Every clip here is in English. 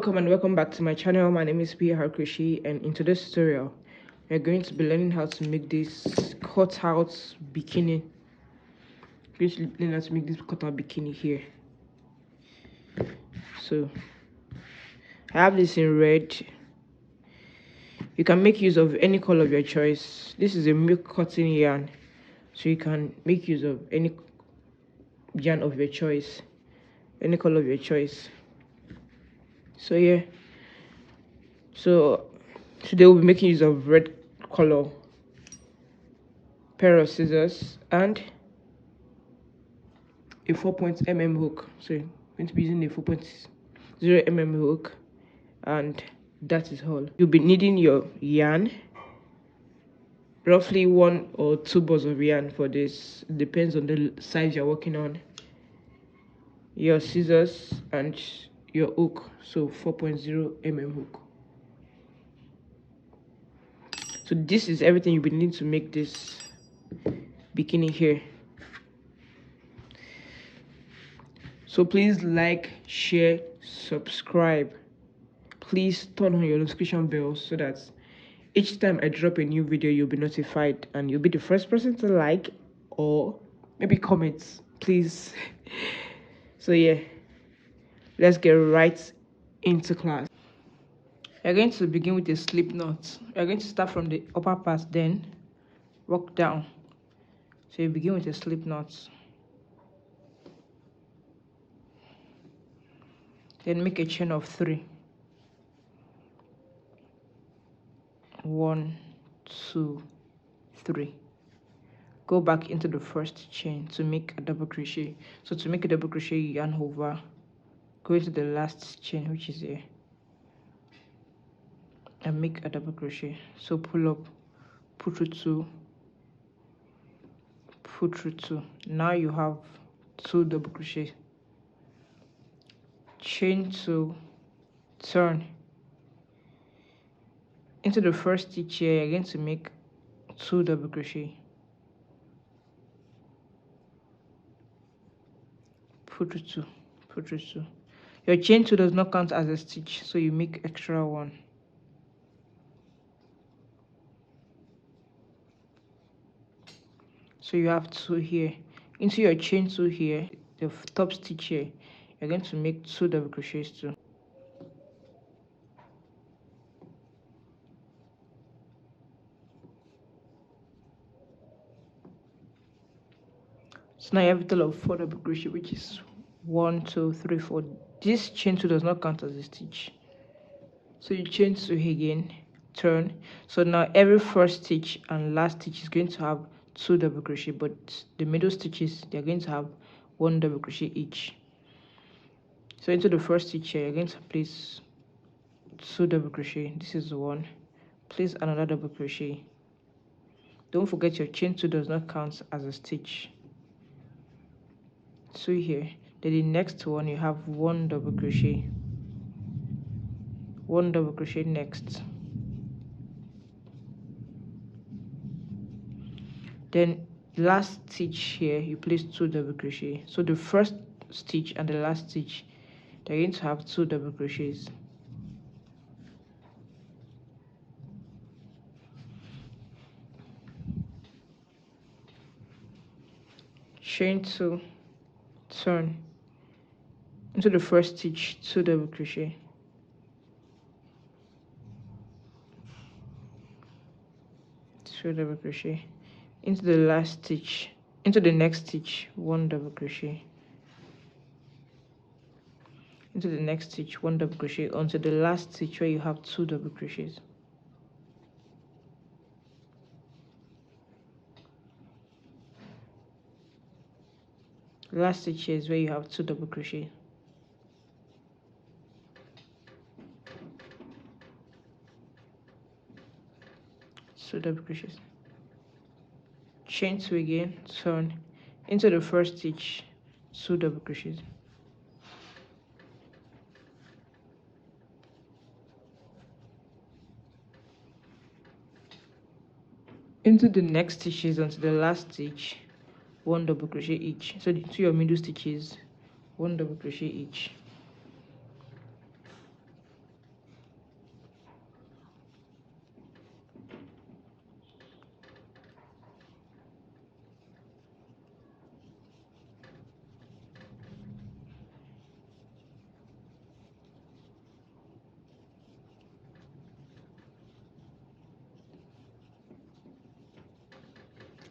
welcome and welcome back to my channel. My name is Brcrochet, and in today's tutorial we're going to be learning how to make this cutout bikini. We're going to learn how to make this cutout bikini here. So I have this in red. You can make use of any color of your choice. This is a milk cotton yarn, so you can make use of any yarn of your choice, any color of your choice. So yeah, so today we'll be making use of red color, pair of scissors, and a 4.0 hook. So I'm going to be using a 4.0 hook, and that is all. You'll be needing your yarn, roughly 1 or 2 balls of yarn for this. It depends on the size you're working on. Your scissors and your hook, so 4.0 hook. So this is everything you'll be needing to make this bikini here. So please like, share, subscribe. Please turn on your notification bell so that each time I drop a new video you'll be notified and you'll be the first person to like or maybe comment, please. So yeah, let's get right into class. You're going to begin with a slip knot. You're going to start from the upper part, then work down. So you begin with a slip knot, then make a chain of 3. 1, 2, 3. Go back into the first chain to make a double crochet. So to make a double crochet, you yarn over, go into the last chain, which is here, and make a double crochet. So pull up, pull through 2, pull through 2. Now you have 2 double crochet. Chain 2, turn into the first stitch here. You're going to make 2 double crochet. Pull through 2, pull through 2. Your chain 2 does not count as a stitch, so you make extra 1. So you have 2 here. Into your chain 2 here, the top stitch here, you're going to make 2 double crochets too. So now you have a total of 4 double crochet, which is 1, 2, 3, 4. This chain 2 does not count as a stitch, so you chain 2 again, turn. So now every first stitch and last stitch is going to have 2 double crochet, but the middle stitches, they're going to have 1 double crochet each. So into the first stitch here, you're going to place 2 double crochet. This is 1. Place another double crochet. Don't forget your chain 2 does not count as a stitch. 2 here. Then the next one, you have 1 double crochet. 1 double crochet next. Then last stitch here, you place 2 double crochet. So the first stitch and the last stitch, they're going to have 2 double crochets. Chain 2, turn into the first stitch, 2 double crochet. Double crochet into the last stitch, into the next stitch, 1 double crochet, into the next stitch, 1 double crochet, onto the last stitch where you have 2 double crochets. Last stitch here is where you have 2 double crochet. So double crochets. Chain 2 again, turn into the first stitch, 2 double crochets. Into the next stitches onto the last stitch, 1 double crochet each. So into your middle stitches, 1 double crochet each.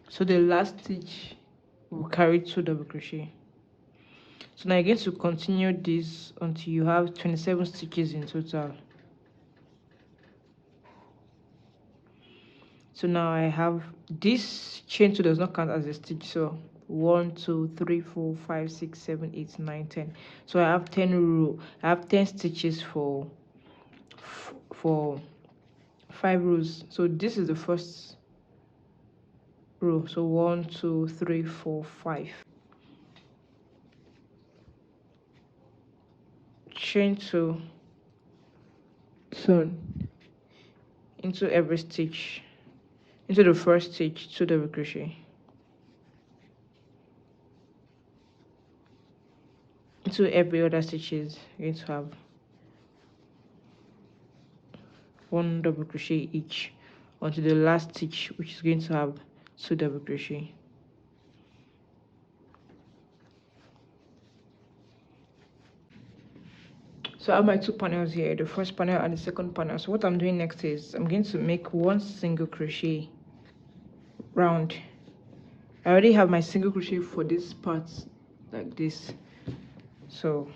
So the last stitch will carry 2 double crochet. So now you're going to continue this until you have 27 stitches in total. So now I have this chain 2 does not count as a stitch, so 1 2 3 4 5 6 7 8 9 10. So I have 10 row. I have 10 stitches for 5 rows. So this is the first row. So 1 2 3 4 5. Chain 2, turn into every stitch, into the first stitch, 2 double crochet, into every other stitches you're going to have 1 double crochet each onto the last stitch, which is going to have 2 double crochet. So I have my 2 panels here, the first panel and the second panel. So what I'm doing next is I'm going to make 1 single crochet round. I already have my single crochet for this part like this. So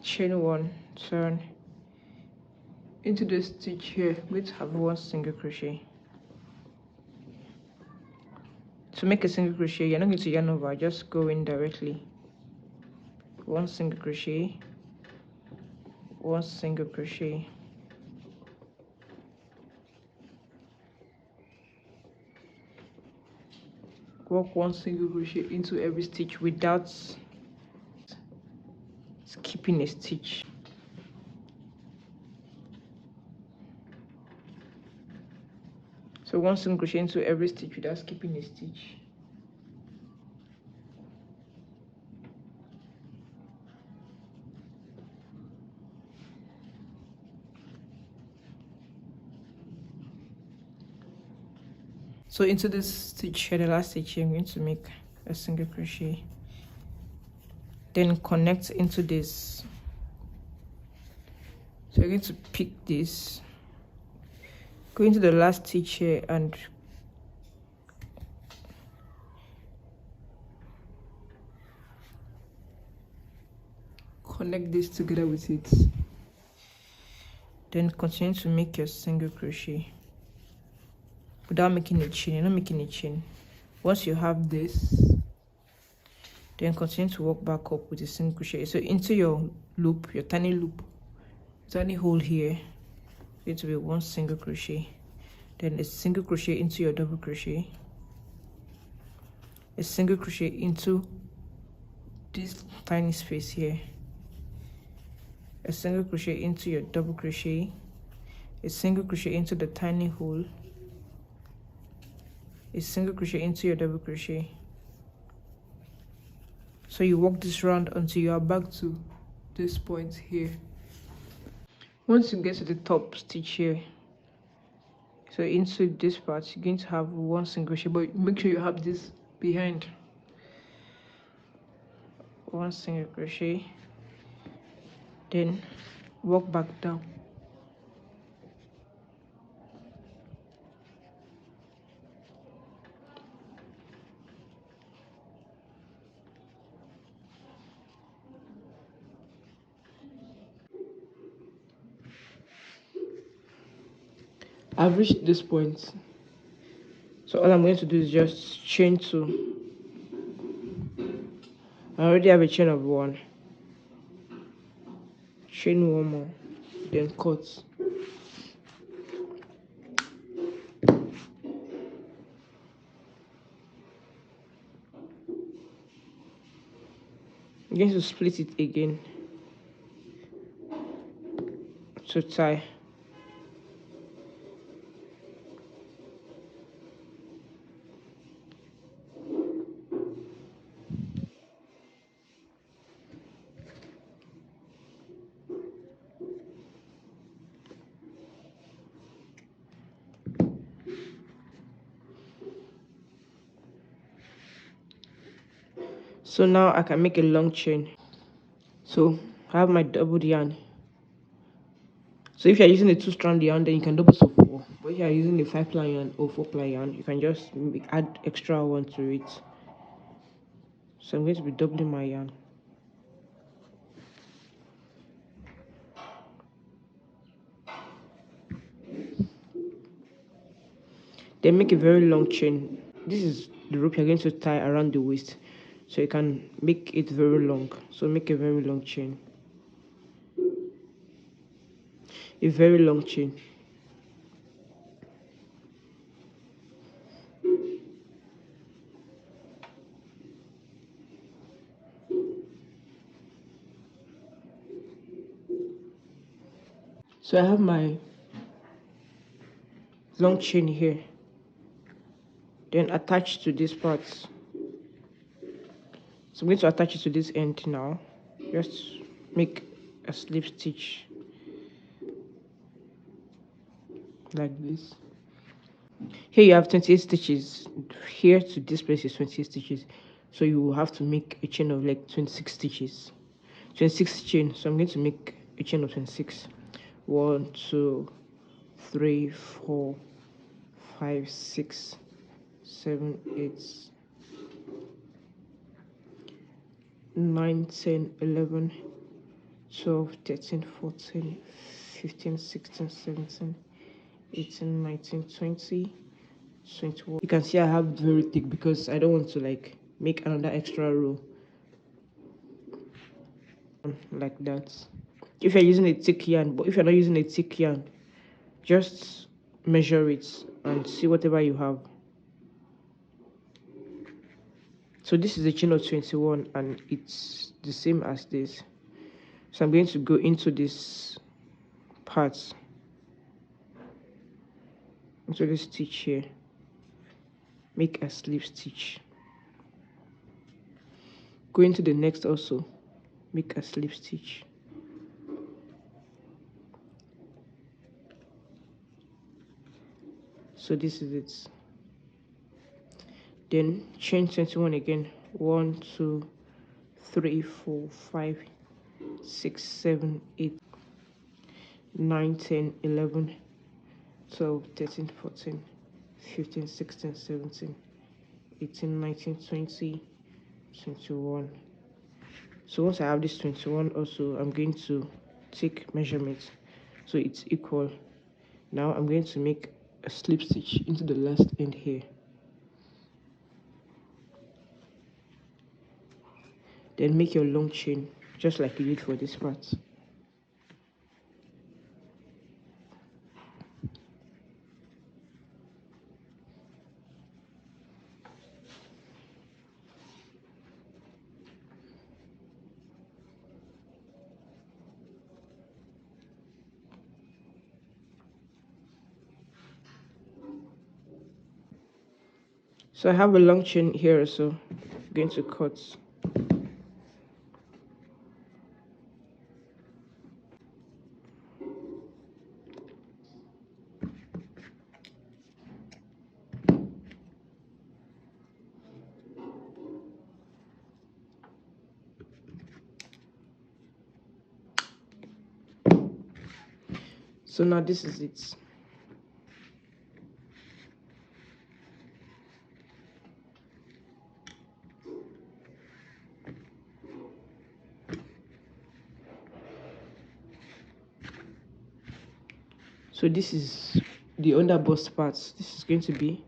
chain 1, turn into the stitch here. I'm going to have 1 single crochet. To make a single crochet, you're not going to yarn over, just go in directly. 1 single crochet, 1 single crochet, work 1 single crochet into every stitch without skipping a stitch. So 1 single crochet into every stitch without skipping a stitch. So into this stitch here, the last stitch here, I'm going to make a single crochet, then connect into this. So you're going to pick this, go into the last stitch here and connect this together with it, then continue to make your single crochet without making a chain. You're not making a chain. Once you have this, then continue to work back up with a single crochet. So into your loop, your tiny loop, tiny hole here, going to be 1 single crochet, then a single crochet into your double crochet, a single crochet into this tiny space here, a single crochet into your double crochet, a single crochet into the tiny hole, a single crochet into your double crochet. So you work this round until you are back to this point here. Once you get to the top stitch here, so into this part, you're going to have 1 single crochet, but make sure you have this behind. 1 single crochet, then work back down. I've reached this point, so all I'm going to do is just chain 2. I already have a chain of 1, chain 1 more, then cut. I'm going to split it again to tie. So now I can make a long chain. So I have my doubled yarn. So if you're using a 2-strand yarn, then you can double to 4. But if you're using a 5-ply yarn or 4-ply yarn, you can just add extra one to it. So I'm going to be doubling my yarn. Then make a very long chain. This is the rope you're going to tie around the waist, so you can make it very long. So make a very long chain. A very long chain. So I have my long chain here. Then attach to this part. So I'm going to attach it to this end now. Just make a slip stitch like this. Here you have 28 stitches. Here to this place is 28 stitches. So you will have to make a chain of like 26 stitches. 26 chain. So I'm going to make a chain of 26. 1, 2, 3, 4, 5, 6, 7, 8, 9, 10, 11, 12, 13, 14, 15, 16, 17, 18, 19, 20, 21. You can see I have very thick because I don't want to like make another extra row like that. If you're using a thick yarn, but if you're not using a thick yarn, just measure it and see whatever you have. So this is a chain of 21 and it's the same as this. So I'm going to go into this part, into this stitch here, make a slip stitch, go into the next also, make a slip stitch, so this is it. Then chain 21 again. 1, 2, 3, 4, 5, 6, 7, 8, 9, 10, 11, 12, 13, 14, 15, 16, 17, 18, 19, 20, 21. So once I have this 21 also, I'm going to take measurements so it's equal. Now I'm going to make a slip stitch into the last end here. Then make your long chain just like you did for this part. So I have a long chain here, so I'm going to cut. So now this is it. So this is the underbust part. This is going to be.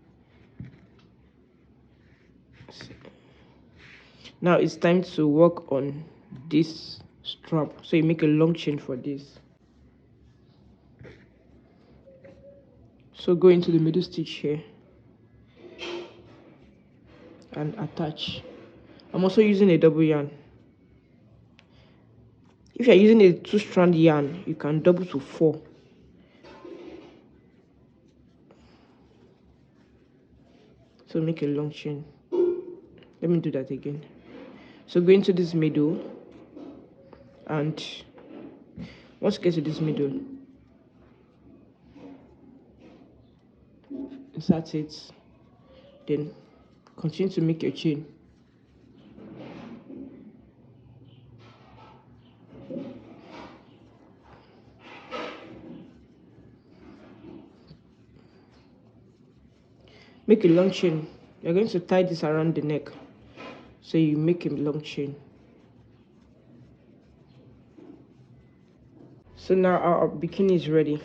Now it's time to work on this strap. So you make a long chain for this. So go into the middle stitch here and attach. I'm also using a double yarn. If you're using a 2-strand yarn, you can double to 4. So make a long chain. Let me do that again. So go into this middle, and once you get to this middle, insert it, then continue to make your chain. make a long chain. You're going to tie this around the neck, so you make a long chain. So now our bikini is ready.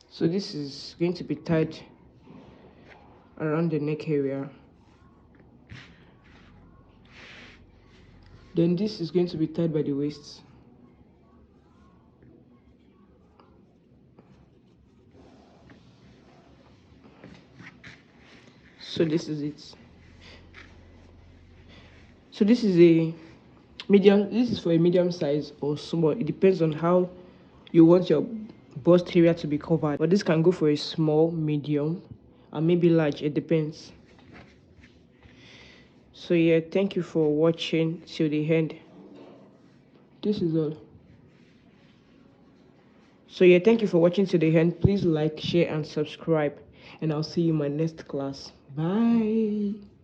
So this is going to be tied around the neck area. Then this is going to be tied by the waist. So this is it. So this is a medium. This is for a medium size or small. It depends on how you want your bust area to be covered. But this can go for a small, medium, and maybe large. It depends. So yeah, thank you for watching till the end. This is all. So yeah, thank you for watching till the end. Please like, share, and subscribe. And I'll see you in my next class. Bye.